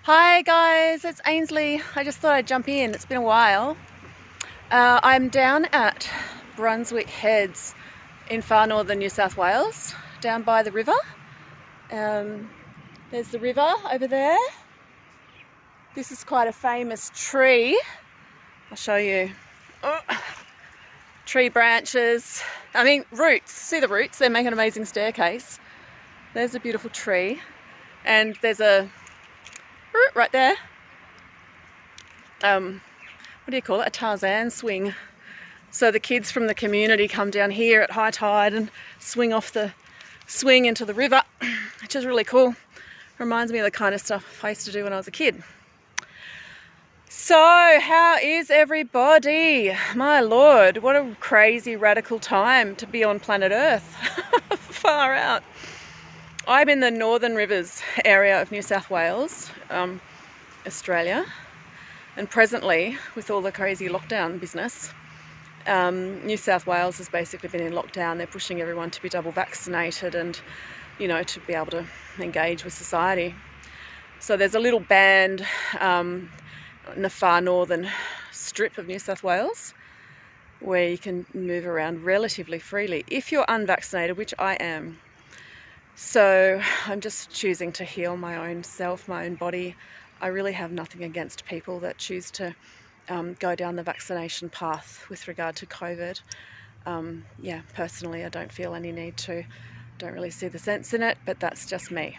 Hi guys, it's Ainsley. I just thought I'd jump in. It's been a while. I'm down at Brunswick Heads in far northern New South Wales, down by the river. There's the river over there. This is quite a famous tree. I'll show you. Oh, tree branches. Roots. See the roots? They make an amazing staircase. There's a beautiful tree. And there's a root right there. What do you call it? A Tarzan swing. So the kids from the community come down here at high tide and swing off the swing into the river, which is really cool. Reminds me of the kind of stuff I used to do when I was a kid. So, how is everybody? My Lord, what a crazy radical time to be on planet Earth. Far out. I'm in the Northern Rivers area of New South Wales, Australia, and presently, with all the crazy lockdown business, New South Wales has basically been in lockdown. They're pushing everyone to be double vaccinated and, to be able to engage with society. So there's a little band in the far northern strip of New South Wales where you can move around relatively freely if you're unvaccinated, which I am. So I'm just choosing to heal my own self, my own body. I really have nothing against people that choose to go down the vaccination path with regard to COVID. Personally, I don't feel any need to. Don't really see the sense in it, but that's just me.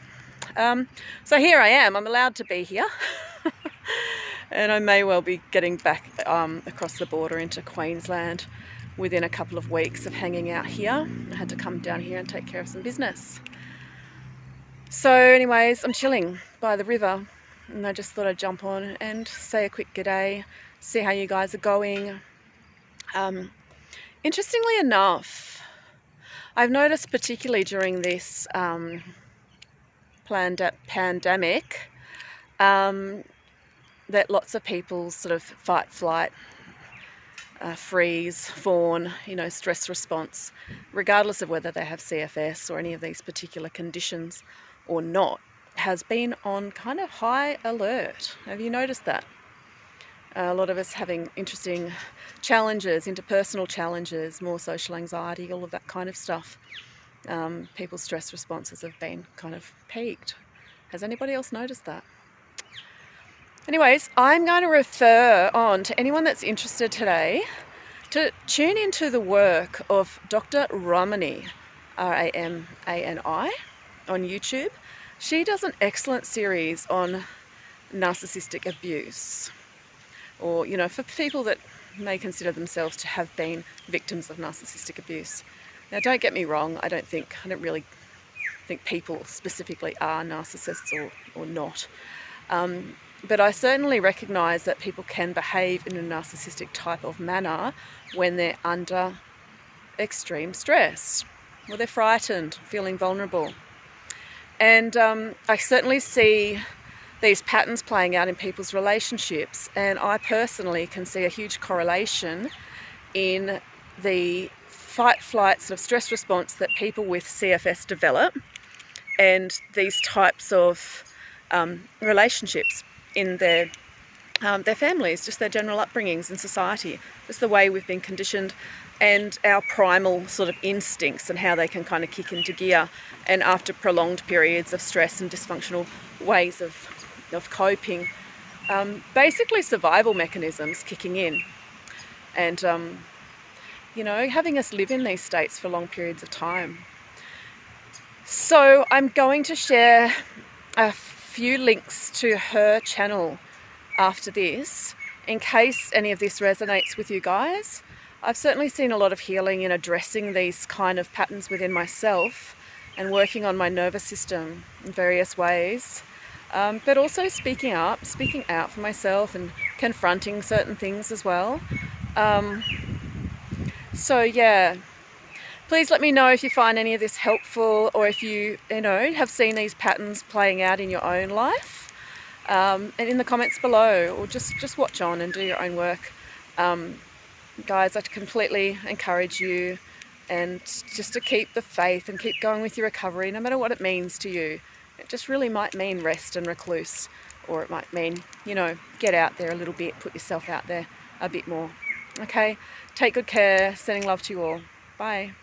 So here I am. I'm allowed to be here. And I may well be getting back across the border into Queensland within a couple of weeks of hanging out here. I had to come down here and take care of some business. So anyways, I'm chilling by the river and I just thought I'd jump on and say a quick g'day, see how you guys are going. Interestingly enough, I've noticed particularly during this pandemic that lots of people's sort of fight, flight, freeze, fawn, stress response, regardless of whether they have CFS or any of these particular conditions or not, has been on kind of high alert. Have you noticed that? A lot of us having interesting challenges, interpersonal challenges, more social anxiety, all of that kind of stuff. People's stress responses have been kind of peaked. Has anybody else noticed that? Anyways, I'm going to refer on to anyone that's interested today to tune into the work of Dr. Ramani, Ramani, on YouTube. She does an excellent series on narcissistic abuse, or, for people that may consider themselves to have been victims of narcissistic abuse. Now, don't get me wrong, I don't really think people specifically are narcissists or not. But I certainly recognise that people can behave in a narcissistic type of manner when they're under extreme stress, or they're frightened, feeling vulnerable. And I certainly see these patterns playing out in people's relationships, and I personally can see a huge correlation in the fight-flight sort of stress response that people with CFS develop and these types of relationships in their families, just their general upbringings in society, just the way we've been conditioned, and our primal sort of instincts and how they can kind of kick into gear. And after prolonged periods of stress and dysfunctional ways of coping, basically survival mechanisms kicking in, and having us live in these states for long periods of time. So I'm going to share a few links to her channel after this, in case any of this resonates with you guys. I've certainly seen a lot of healing in addressing these kind of patterns within myself and working on my nervous system in various ways, but also speaking out for myself and confronting certain things as well. Please let me know if you find any of this helpful, or if you have seen these patterns playing out in your own life, and in the comments below, or just watch on and do your own work. Guys, I completely encourage you and just to keep the faith and keep going with your recovery, no matter what it means to you. It just really might mean rest and recluse or it might mean, you know, get out there a little bit, put yourself out there a bit more. Okay, take good care, sending love to you all. Bye.